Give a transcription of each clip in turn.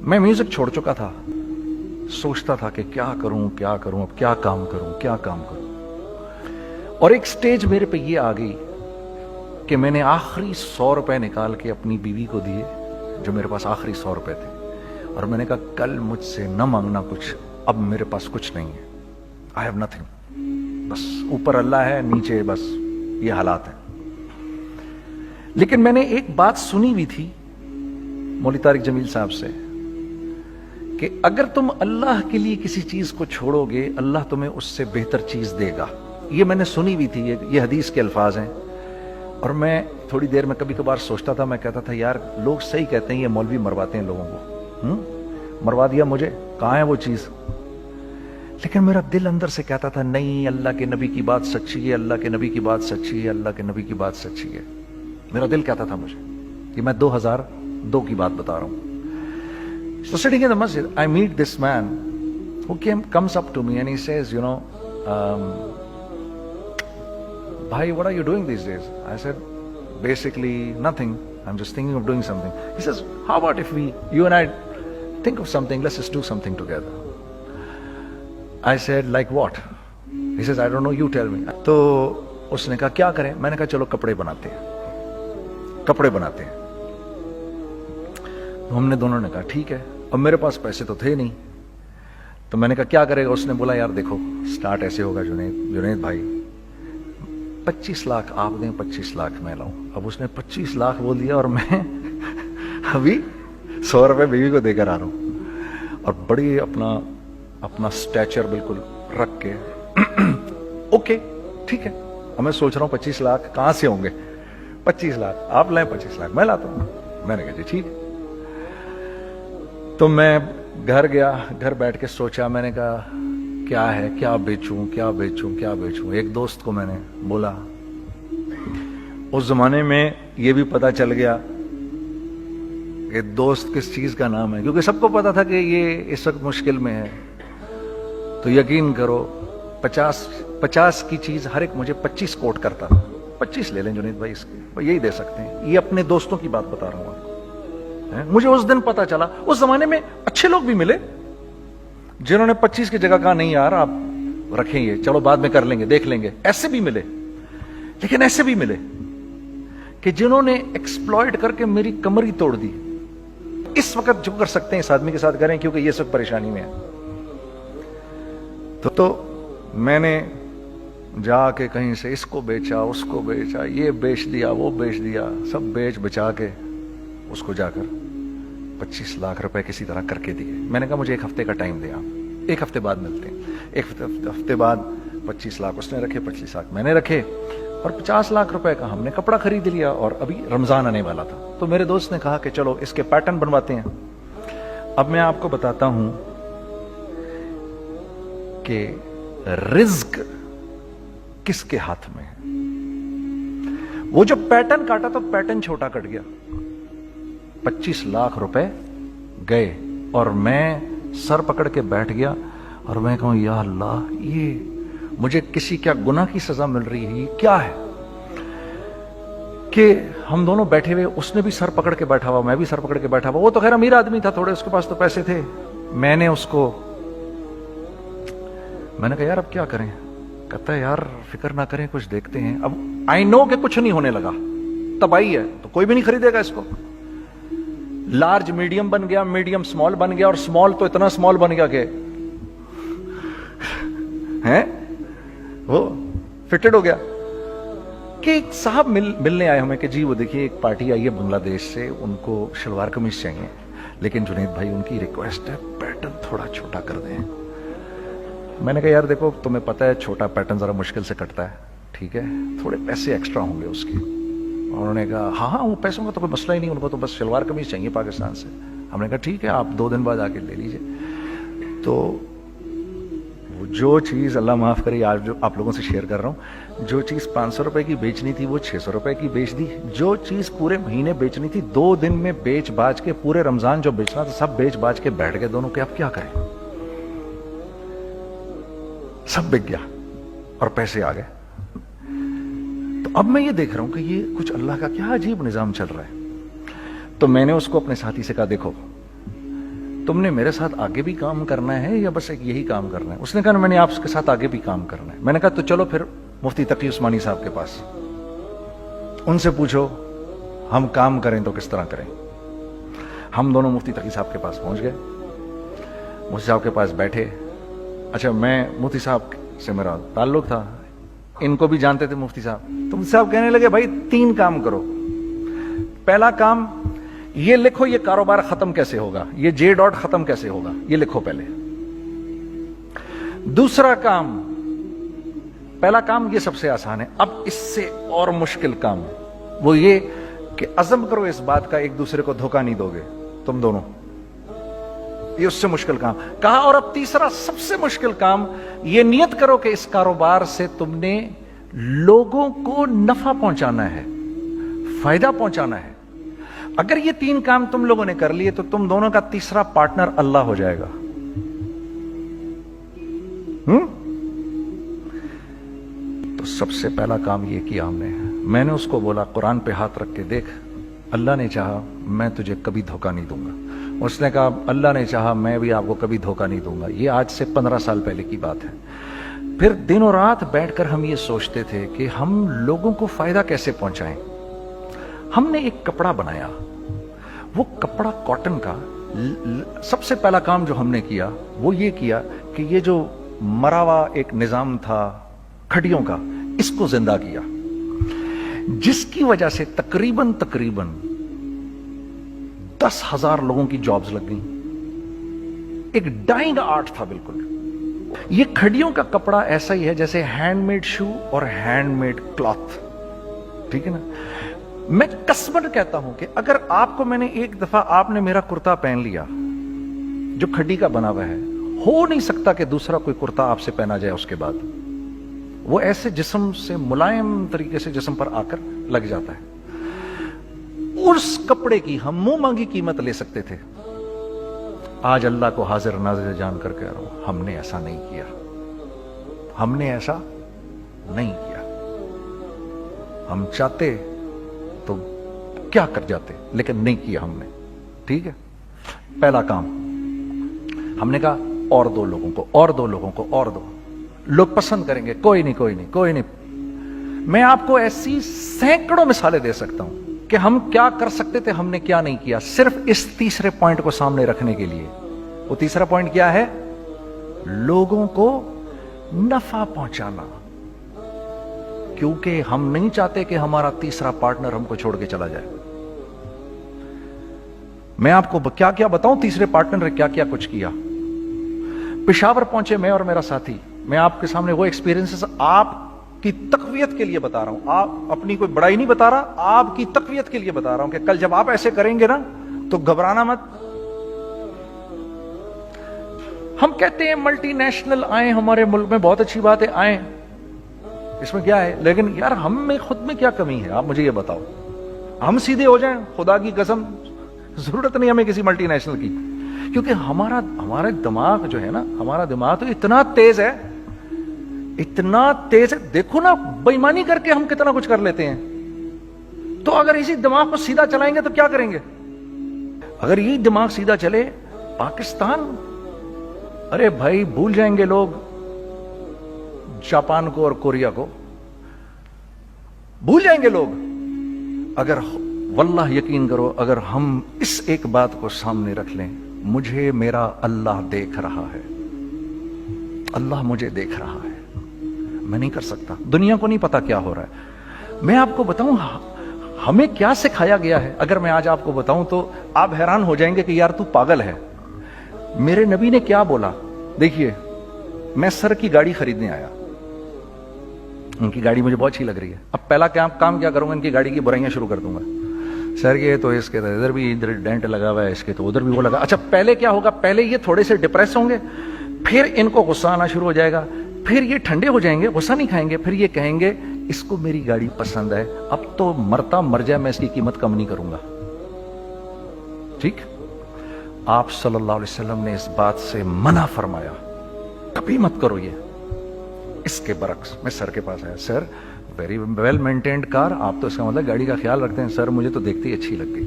میں میوزک چھوڑ چکا تھا، سوچتا تھا کہ کیا کروں اب کیا کام کروں، اور ایک سٹیج میرے پہ یہ آ گئی کہ میں نے آخری 100 روپے نکال کے اپنی بیوی کو دیے، جو میرے پاس آخری 100 روپے تھے، اور میں نے کہا کل مجھ سے نہ مانگنا کچھ، اب میرے پاس کچھ نہیں ہے، آئی ہیو نتھنگ، بس اوپر اللہ ہے، نیچے بس یہ حالات ہیں۔ لیکن میں نے ایک بات سنی بھی تھی مولوی طارق جمیل صاحب سے کہ اگر تم اللہ کے لیے کسی چیز کو چھوڑو گے، اللہ تمہیں اس سے بہتر چیز دے گا۔ یہ میں نے سنی بھی تھی، یہ حدیث کے الفاظ ہیں، اور میں تھوڑی دیر میں کبھی کبھار سوچتا تھا، میں کہتا تھا یار لوگ صحیح کہتے ہیں، یہ مولوی مرواتے ہیں لوگوں کو، مروا دیا مجھے، کہاں ہے وہ چیز؟ لیکن میرا دل اندر سے کہتا تھا نہیں، اللہ کے نبی کی بات سچی ہے، اللہ کے نبی کی بات سچی ہے، اللہ کے نبی کی بات سچی ہے۔ میرا دل کہتا تھا مجھے، یہ میں 2002 کی بات بتا رہا ہوں۔ So sitting in the masjid, I meet this man who comes up to me and he says, Bhai, what are you doing these days? I said, basically nothing. I'm just thinking of doing something. He says, how about if you and I think of something, let's just do something together. I said, like what? He says, I don't know, you tell me. تو اس نے کہا کیا کریں؟ میں نے کہا چلو کپڑے بناتے ہیں۔ ہم نے دونوں نے کہا ٹھیک ہے۔ اب میرے پاس پیسے تو تھے نہیں، تو میں نے کہا کیا کرے گا؟ اس نے بولا یار دیکھو سٹارٹ ایسے ہوگا جنید بھائی، 25 لاکھ آپ دیں، 25 لاکھ میں لاؤں۔ اب اس نے 25 لاکھ بول دیا، اور میں ابھی 100 روپے بیوی کو دے کر آ رہا ہوں، اور بڑی اپنا سٹیچر بالکل رکھ کے اوکے ٹھیک ہے۔ اب میں سوچ رہا ہوں 25 لاکھ کہاں سے ہوں گے؟ 25 لاکھ آپ لائیں، 25 لاکھ میں لاتا ہوں۔ میں نے کہا جی ٹھیک۔ تو میں گھر گیا، گھر بیٹھ کے سوچا، میں نے کہا کیا ہے، کیا بیچوں۔ ایک دوست کو میں نے بولا، اس زمانے میں یہ بھی پتا چل گیا کہ دوست کس چیز کا نام ہے، کیونکہ سب کو پتا تھا کہ یہ اس وقت مشکل میں ہے۔ تو یقین کرو 50 کی چیز ہر ایک مجھے 25 کوٹ کرتا تھا۔ 25 لے لیں جنید بھائی، اس کے یہی دے سکتے ہیں۔ یہ اپنے دوستوں کی بات بتا رہا ہوں آپ کو۔ مجھے اس دن پتا چلا، اس زمانے میں اچھے لوگ بھی ملے جنہوں نے 25 کی جگہ کہا نہیں یار آپ رکھیں، یہ چلو بعد میں کر لیں گے، دیکھ لیں گے، ایسے بھی ملے۔ لیکن ایسے بھی ملے کہ جنہوں نے ایکسپلائٹ کر کے میری کمر ہی توڑ دی۔ اس وقت جو کر سکتے ہیں اس آدمی کے ساتھ کریں، کیونکہ یہ سب پریشانی میں ہے۔ تو میں نے جا کے کہیں سے اس کو بیچا، اس کو بیچا، یہ بیچ دیا، وہ بیچ دیا، سب بیچ بچا کے اس کو جا کر 25 لاکھ روپے کسی طرح کر کے دیے۔ میں نے کہا مجھے 1 ہفتے کا ٹائم دیں آپ، 1 ہفتے بعد ملتے ہیں۔ 1 ہفتے بعد 25 لاکھ اس نے رکھے، 25 لاکھ میں نے رکھے، اور 50 لاکھ روپے کا ہم نے کپڑا خرید لیا، اور ابھی رمضان آنے والا تھا۔ تو میرے دوست نے کہا کہ چلو اس کے پیٹرن بنواتے ہیں۔ اب میں آپ کو بتاتا ہوں کہ رزق کس کے ہاتھ میں ہے۔ وہ جو پیٹرن کاٹا تو پیٹرن چھوٹا کٹ گیا، 25 لاکھ روپے گئے، اور میں سر پکڑ کے بیٹھ گیا، اور میں کہوں یا اللہ یہ مجھے کسی کیا گناہ کی سزا مل رہی ہے، یہ کیا ہے کہ ہم دونوں بیٹھے ہوئے، اس نے بھی سر پکڑ کے بیٹھا ہوا، میں بھی سر پکڑ کے بیٹھا ہوا۔ وہ تو خیر امیر آدمی تھا تھوڑے، اس کے پاس تو پیسے تھے۔ میں نے کہا یار اب کیا کریں؟ کہتا ہے یار فکر نہ کریں، کچھ دیکھتے ہیں۔ اب آئی نو کہ کچھ نہیں ہونے لگا، تباہی ہے، تو کوئی بھی نہیں خریدے گا اس کو۔ لارج میڈیم بن گیا، میڈیم سمال بن گیا، اور سمال تو اتنا سمال بن گیا کہ وہ فٹڈ ہو گیا۔ کہ ایک صاحب ملنے آئے ہمیں کہ جی وہ دیکھیے ایک پارٹی آئی ہے بنگلہ دیش سے، ان کو شلوار قمیص چاہیے، لیکن جنید بھائی ان کی ریکویسٹ ہے پیٹرن تھوڑا چھوٹا کر دیں۔ میں نے کہا یار دیکھو تمہیں پتہ ہے چھوٹا پیٹرن ذرا مشکل سے کٹتا ہے، ٹھیک ہے تھوڑے پیسے ایکسٹرا ہوں گے اس کے۔ انہوں نے کہا ہاں وہ پیسوں کا تو کوئی مسئلہ ہی نہیں، ان کو تو بس شلوار قمیص چاہیے پاکستان سے۔ ہم نے کہا ٹھیک ہے آپ 2 دن بعد آ کے لے لیجئے۔ تو جو چیز اللہ معاف کرے آج جو آپ لوگوں سے شیئر کر رہا ہوں، جو چیز 500 روپے کی بیچنی تھی وہ 600 روپے کی بیچ دی، جو چیز پورے مہینے بیچنی تھی 2 دن میں بیچ باچ کے، پورے رمضان جو بیچنا تھا سب بیچ باچ کے بیٹھ گئے دونوں کہ اب کیا کریں، سب بک گیا اور پیسے آ گئے۔ تو اب میں یہ دیکھ رہا ہوں کہ یہ کچھ اللہ کا کیا عجیب نظام چل رہا ہے۔ تو میں نے اس کو اپنے ساتھی سے کہا دیکھو تم نے میرے ساتھ آگے بھی کام کرنا ہے یا بس ایک یہی کام کرنا ہے؟ اس نے کہا میں نے آپ کے ساتھ آگے بھی کام کرنا ہے۔ میں نے کہا تو چلو پھر مفتی تقی عثمانی صاحب کے پاس، ان سے پوچھو ہم کام کریں تو کس طرح کریں۔ ہم دونوں مفتی تقی صاحب کے پاس پہنچ گئے، مفتی صاحب کے پاس بیٹھے۔ اچھا میں مفتی صاحب سے میرا تعلق تھا، ان کو بھی جانتے تھے مفتی صاحب، تو مفتی صاحب کہنے لگے بھائی 3 کام کرو۔ پہلا کام یہ لکھو یہ کاروبار ختم کیسے ہوگا، یہ جے ڈاٹ ختم کیسے ہوگا، یہ لکھو پہلے۔ دوسرا کام، پہلا کام یہ سب سے آسان ہے، اب اس سے اور مشکل کام وہ یہ کہ عزم کرو اس بات کا ایک دوسرے کو دھوکہ نہیں دو گے تم دونوں، یہ اس سے مشکل کام کہا۔ اور اب تیسرا سب سے مشکل کام، یہ نیت کرو کہ اس کاروبار سے تم نے لوگوں کو نفع پہنچانا ہے، فائدہ پہنچانا ہے۔ اگر یہ 3 کام تم لوگوں نے کر لیے تو تم دونوں کا تیسرا پارٹنر اللہ ہو جائے گا۔ تو سب سے پہلا کام یہ کیا ہم نے، میں نے اس کو بولا قرآن پہ ہاتھ رکھ کے دیکھ، اللہ نے چاہا میں تجھے کبھی دھوکہ نہیں دوں گا۔ اس نے کہا اللہ نے چاہا میں بھی آپ کو کبھی دھوکہ نہیں دوں گا۔ یہ آج سے 15 سال پہلے کی بات ہے۔ پھر دن و رات بیٹھ کر ہم یہ سوچتے تھے کہ ہم لوگوں کو فائدہ کیسے پہنچائیں۔ ہم نے ایک کپڑا بنایا، وہ کپڑا کاٹن کا۔ سب سے پہلا کام جو ہم نے کیا وہ یہ کیا کہ یہ جو مرا ہوا ایک نظام تھا کھڑیوں کا، اس کو زندہ کیا، جس کی وجہ سے تقریباً 10,000 لوگوں کی جابز لگ گئیں۔ ایک ڈائنگ آرٹ تھا بالکل۔ یہ کھڑیوں کا کپڑا ایسا ہی ہے جیسے ہینڈ میڈ شو اور ہینڈ میڈ کلاتھ، ٹھیک ہے نا۔ میں قسمن کہتا ہوں کہ اگر آپ کو میں نے ایک دفعہ آپ نے میرا کرتا پہن لیا جو کھڈی کا بنا ہوا ہے، ہو نہیں سکتا کہ دوسرا کوئی کرتا آپ سے پہنا جائے اس کے بعد۔ وہ ایسے جسم سے ملائم طریقے سے جسم پر آ کر لگ جاتا ہے۔ اس کپڑے کی ہم منہ مانگی قیمت لے سکتے تھے۔ آج اللہ کو حاضر ناظر جان کر کہہ رہا ہوں، ہم نے ایسا نہیں کیا، ہم نے ایسا نہیں کیا۔ ہم چاہتے تو کیا کر جاتے، لیکن نہیں کیا ہم نے، ٹھیک ہے۔ پہلا کام ہم نے کہا اور 2 لوگوں کو، اور 2 لوگوں کو، اور 2 لوگ پسند کریں گے، کوئی نہیں کوئی نہیں کوئی نہیں۔ میں آپ کو ایسی سینکڑوں مثالیں دے سکتا ہوں کہ ہم کیا کر سکتے تھے، ہم نے کیا نہیں کیا، صرف اس تیسرے پوائنٹ کو سامنے رکھنے کے لیے۔ وہ تیسرا پوائنٹ کیا ہے؟ لوگوں کو نفع پہنچانا، کیونکہ ہم نہیں چاہتے کہ ہمارا تیسرا پارٹنر ہم کو چھوڑ کے چلا جائے۔ میں آپ کو کیا کیا بتاؤں، تیسرے پارٹنر نے کیا کیا کچھ کیا۔ پشاور پہنچے میں اور میرا ساتھی، میں آپ کے سامنے وہ ایکسپیرینسز آپ کی تقویت کے لیے بتا رہا ہوں، آپ اپنی کوئی بڑائی نہیں بتا رہا، آپ کی تقویت کے لیے بتا رہا ہوں کہ کل جب آپ ایسے کریں گے نا تو گھبرانا مت۔ ہم کہتے ہیں ملٹی نیشنل آئیں ہمارے ملک میں، بہت اچھی بات ہے، آئیں، اس میں کیا ہے، لیکن یار ہم میں خود میں کیا کمی ہے، آپ مجھے یہ بتاؤ۔ ہم سیدھے ہو جائیں، خدا کی قسم ضرورت نہیں ہمیں کسی ملٹی نیشنل کی، کیونکہ ہمارا دماغ جو ہے نا، ہمارا دماغ تو اتنا تیز ہے، اتنا تیز ہے، دیکھو نا بے ایمانی کر کے ہم کتنا کچھ کر لیتے ہیں۔ تو اگر اسی دماغ کو سیدھا چلائیں گے تو کیا کریں گے؟ اگر یہی دماغ سیدھا چلے، پاکستان، ارے بھائی بھول جائیں گے لوگ جاپان کو اور کوریا کو، بھول جائیں گے لوگ۔ اگر واللہ یقین کرو، اگر ہم اس ایک بات کو سامنے رکھ لیں، مجھے میرا اللہ دیکھ رہا ہے، اللہ مجھے دیکھ رہا ہے، میں نہیں کر سکتا، دنیا کو نہیں پتا کیا ہو رہا ہے۔ میں آپ کو بتاؤں ہمیں کیا سکھایا گیا ہے، اگر میں آج آپ کو بتاؤں تو آپ حیران ہو جائیں گے کہ یار تو پاگل ہے۔ میرے نبی نے کیا بولا؟ دیکھیے، میں سر کی گاڑی خریدنے آیا، ان کی گاڑی مجھے بہت اچھی لگ رہی ہے۔ اب پہلا کام کیا کروں گا، ان کی گاڑی کی برائیاں شروع کر دوں گا۔ سر یہ تو اس کے تو ادھر بھی ادھر ڈینٹ لگا ہوا ہے، اس کے تو ادھر بھی وہ لگا۔ اچھا پہلے کیا ہوگا، پہلے یہ تھوڑے سے ڈپریس ہوں گے، پھر ان کو غصہ آنا شروع ہو جائے گا، پھر یہ ٹھنڈے ہو جائیں گے، غصہ نہیں کھائیں گے، پھر یہ کہیں گے اس کو میری گاڑی پسند ہے، اب تو مرتا مر جائے میں اس کی قیمت کم نہیں کروں گا۔ ٹھیک، آپ صلی اللہ علیہ وسلم نے اس بات سے منع فرمایا، کبھی مت کرو یہ۔ اس کے برعکس میں سر کے پاس آیا، سر ویری ویل مینٹینڈ کار، آپ تو اس کا مطلب گاڑی کا خیال رکھتے ہیں۔ سر مجھے تو دیکھتے ہی اچھی لگ گئی،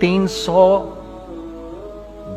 300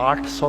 800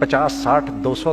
50, 60, 200,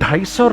250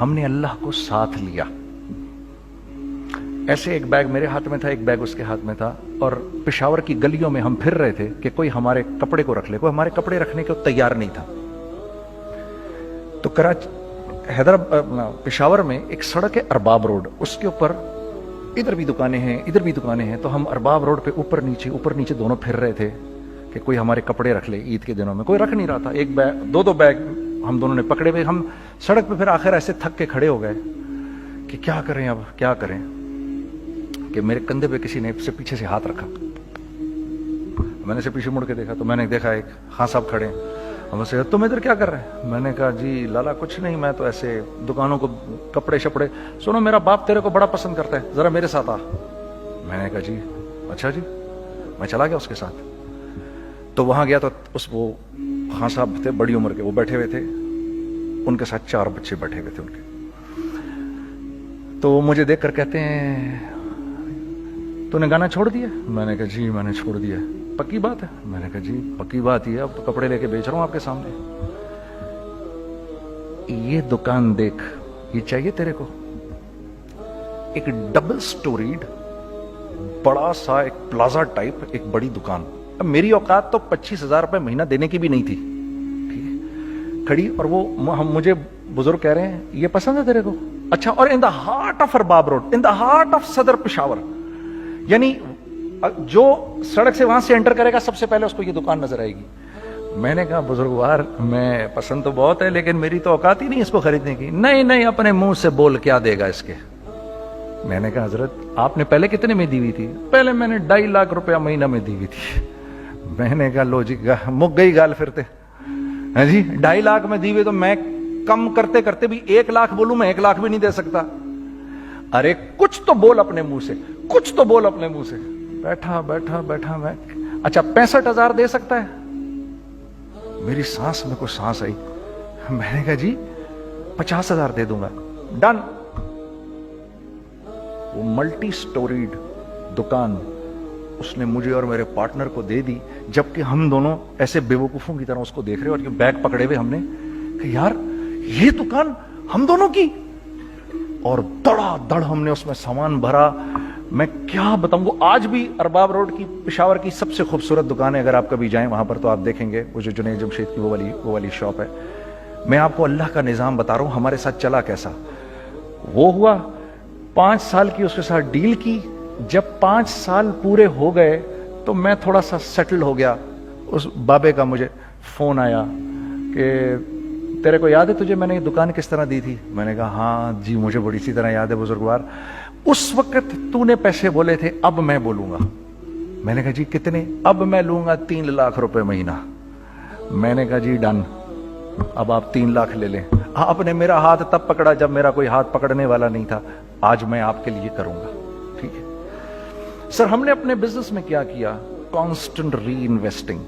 ہم نے اللہ کو ساتھ لیا. ایسے ایک بیگ میرے ہاتھ میں تھا, ایک بیگ اس کے ہاتھ میں تھا, اور پشاور کی گلیوں میں ہم پھر رہے تھے کہ کوئی ہمارے کپڑے کو رکھ لے. کوئی ہمارے کپڑے رکھنے کو تیار نہیں تھا. تو پشاور میں ایک سڑک ہے ارباب روڈ, اس کے اوپر ادھر بھی دکانیں ہیں ادھر بھی دکانیں ہیں. تو ہم ارباب روڈ پہ اوپر نیچے دونوں پھر رہے تھے کہ کوئی ہمارے کپڑے رکھ لے. عید کے دنوں میں کوئی رکھ نہیں رہا تھا. ایک بیگ, دو بیگ ہم دونوں نے پکڑے ہوئے. ہم سڑک پہ پھر آخر ایسے تھک کے کھڑے ہو گئے کہ کیا کریں, اب کیا کریں, کہ میرے کندھے پہ کسی نے سے پیچھے سے ہاتھ رکھا. میں نے سے پیچھے مڑ کے دیکھا تو میں نے دیکھا ایک خان صاحب کھڑے ہیں. ہم سے تم ادھر کیا کر رہے ہیں؟ میں نے کہا جی لالا کچھ نہیں, میں تو ایسے دکانوں کو کپڑے شپڑے. سنو میرا باپ تیرے کو بڑا پسند کرتا ہے, ذرا میرے ساتھ آ. میں نے کہا جی اچھا جی. میں چلا گیا اس کے ساتھ. تو وہاں گیا تو وہ خان صاحب تھے بڑی عمر کے, وہ بیٹھے ہوئے تھے, ان کے ساتھ 4 بچے بیٹھے ہوئے تھے ان کے. تو مجھے دیکھ کر کہتے ہیں تو نے گانا چھوڑ دیا؟ میں نے کہا جی میں نے چھوڑ دیا. پکی بات ہے؟ میں نے کہا جی پکی بات ہی ہے, اب تو کپڑے لے کے بیچ رہا ہوں آپ کے سامنے. یہ دکان دیکھ, یہ چاہیے تیرے کو؟ ایک ڈبل سٹوریڈ بڑا سا ایک پلازا ٹائپ ایک بڑی دکان. اب میری اوقات تو 25,000 روپے مہینہ دینے کی بھی نہیں تھی. کھڑی, اور وہ مجھے بزرگ کہہ رہے ہیں یہ پسند ہے تیرے کو؟ اچھا. اور in the heart of Arbab road, in the heart of Saddar Peshawar, یعنی جو سڑک سے وہاں سے انٹر کرے گا سب سے پہلے اس کو یہ دکان نظر آئے گی. میں نے کہا بزرگوار میں پسند تو بہت ہے لیکن میری تو اوقات ہی نہیں اس کو خریدنے کی. نہیں اپنے منہ سے بول, کیا دے گا اس کے. میں نے کہا حضرت آپ نے پہلے کتنے میں دی ہوئی تھی؟ پہلے میں نے 2.5 لاکھ روپیہ مہینہ میں دی ہوئی تھی. میں نے کہا لو جی مک گئی گال پھرتے. ہاں جی 2.5 لاکھ میں دی ہوئی, تو میں کم کرتے کرتے بھی 1 لاکھ بولوں, میں 1 لاکھ بھی نہیں دے سکتا. ارے کچھ تو بول اپنے منہ سے, کچھ تو بول اپنے منہ سے. بیٹھا میں, اچھا 65,000 دے سکتا ہے؟ میری سانس میں کوئی سانس آئی. میں نے کہا جی 50,000 دے دوں گا. ڈن. وہ ملٹی سٹوریڈ دکان اس نے مجھے اور میرے پارٹنر کو دے دی, جبکہ ہم دونوں ایسے بیوقوفوں کی طرح اس کو دیکھ رہے, اور یہ بیگ پکڑے ہوئے ہم نے کہ یار یہ دکان ہم دونوں کی. اور دڑا دڑ ہم نے اس میں سامان بھرا. میں کیا بتاؤں, وہ آج بھی ارباب روڈ کی پشاور کی سب سے خوبصورت دکان ہے. اگر آپ کبھی جائیں وہاں پر تو آپ دیکھیں گے وہ جو جنید جمشید کی وہ والی شاپ ہے. میں آپ کو اللہ کا نظام بتا رہا ہوں ہمارے ساتھ چلا کیسا. وہ ہوا 5 سال کی اس کے ساتھ ڈیل کی. جب 5 سال پورے ہو گئے تو میں تھوڑا سا سیٹل ہو گیا. اس بابے کا مجھے فون آیا کہ تیرے کو یاد ہے تجھے میں نے یہ دکان کس طرح دی تھی؟ میں نے کہا ہاں جی مجھے بڑی سی طرح یاد ہے بزرگوار. اس وقت تو نے پیسے بولے تھے, اب میں بولوں گا. میں نے کہا جی کتنے؟ اب میں لوں گا 3 لاکھ روپے مہینہ. میں نے کہا جی ڈن, اب آپ 3 لاکھ لے لیں. آپ نے میرا ہاتھ تب پکڑا جب میرا کوئی ہاتھ پکڑنے والا نہیں تھا. آج میں آپ کے لیے کروں گا. ٹھیک ہے سر. ہم نے اپنے بزنس میں کیا کیا؟ کانسٹنٹ ری انویسٹنگ.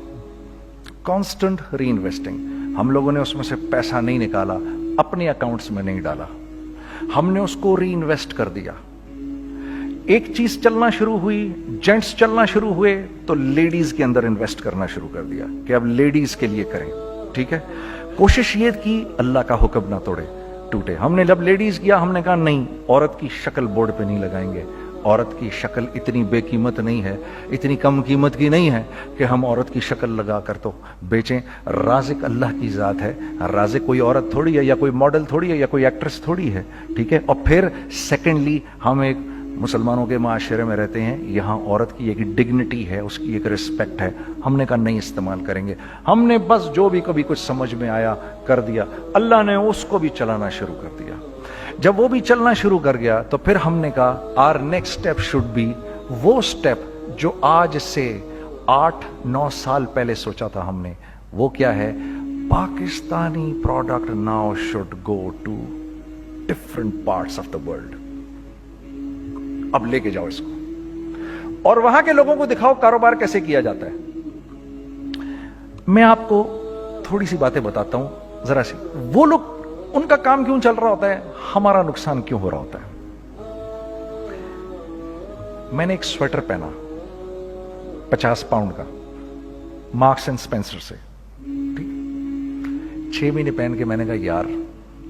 ہم لوگوں نے اس میں سے پیسہ نہیں نکالا, اپنے اکاؤنٹس میں نہیں ڈالا, ہم نے اس کو ری انویسٹ کر دیا. ایک چیز چلنا شروع ہوئی, جینٹس چلنا شروع ہوئے, تو لیڈیز کے اندر انویسٹ کرنا شروع کر دیا کہ اب لیڈیز کے لیے کریں. ٹھیک ہے, کوشش یہ کی اللہ کا حکم نہ ٹوٹے. ہم نے جب لیڈیز کیا ہم نے کہا نہیں, عورت کی شکل بورڈ پہ نہیں لگائیں گے. عورت کی شکل اتنی بے قیمت نہیں ہے, اتنی کم قیمت کی نہیں ہے کہ ہم عورت کی شکل لگا کر تو بیچیں. رازق اللہ کی ذات ہے, رازق کوئی عورت تھوڑی ہے, یا کوئی ماڈل تھوڑی ہے, یا کوئی ایکٹریس تھوڑی ہے. ٹھیک ہے. اور پھر سیکنڈلی ہم ایک مسلمانوں کے معاشرے میں رہتے ہیں, یہاں عورت کی ایک ڈگنیٹی ہے, اس کی ایک رسپیکٹ ہے. ہم نے کہا نہیں استعمال کریں گے. ہم نے بس جو بھی کبھی کچھ سمجھ میں آیا کر دیا. اللہ نے اس کو بھی چلانا شروع کر دیا. جب وہ بھی چلنا شروع کر گیا تو پھر ہم نے کہا our next step should be, وہ اسٹیپ جو آج سے 8-9 سال پہلے سوچا تھا ہم نے, وہ کیا ہے؟ Pakistani product now should go to different parts of the world. اب لے کے جاؤ اس کو اور وہاں کے لوگوں کو دکھاؤ کاروبار کیسے کیا جاتا ہے. میں آپ کو تھوڑی سی باتیں بتاتا ہوں ذرا سی. وہ لوگ ان کا کام کیوں چل رہا ہوتا ہے, ہمارا نقصان کیوں ہو رہا ہوتا ہے. میں نے ایک سویٹر پہنا 50 پاؤنڈ کا, مارکس اینڈ اسپینسر سے. 6 مہینے پہن کے میں نے کہا یار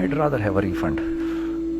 I'd rather have a refund।